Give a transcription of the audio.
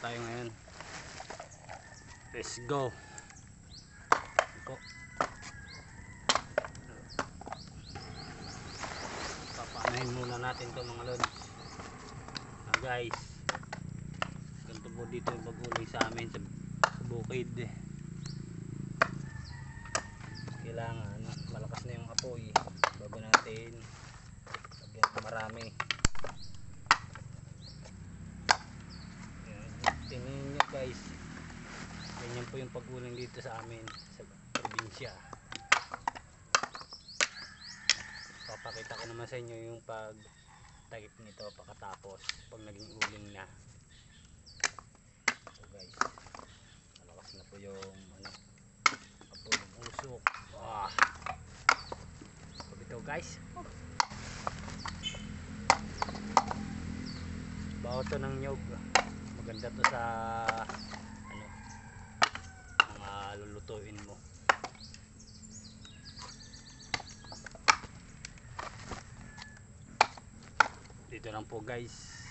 tayo ngayon. Let's go. Ito. Papanahin muna natin to mga lods. Guys, ganito po dito yung pag-uling sa amin sa bukid. Kailangan malakas na yung apoy bago natin lagyan ng marami. Tingnan nyo guys, ganyan po yung pag-uling dito sa amin sa probinsya. Papakita ko naman sa inyo yung pag-takip nito pagkatapos pag naging uling na. So guys, malakas na po yung apoy ng usok. So ito guys, baho to ng nyog. Maganda to sa mga lulutuin mo. Dito lang po guys.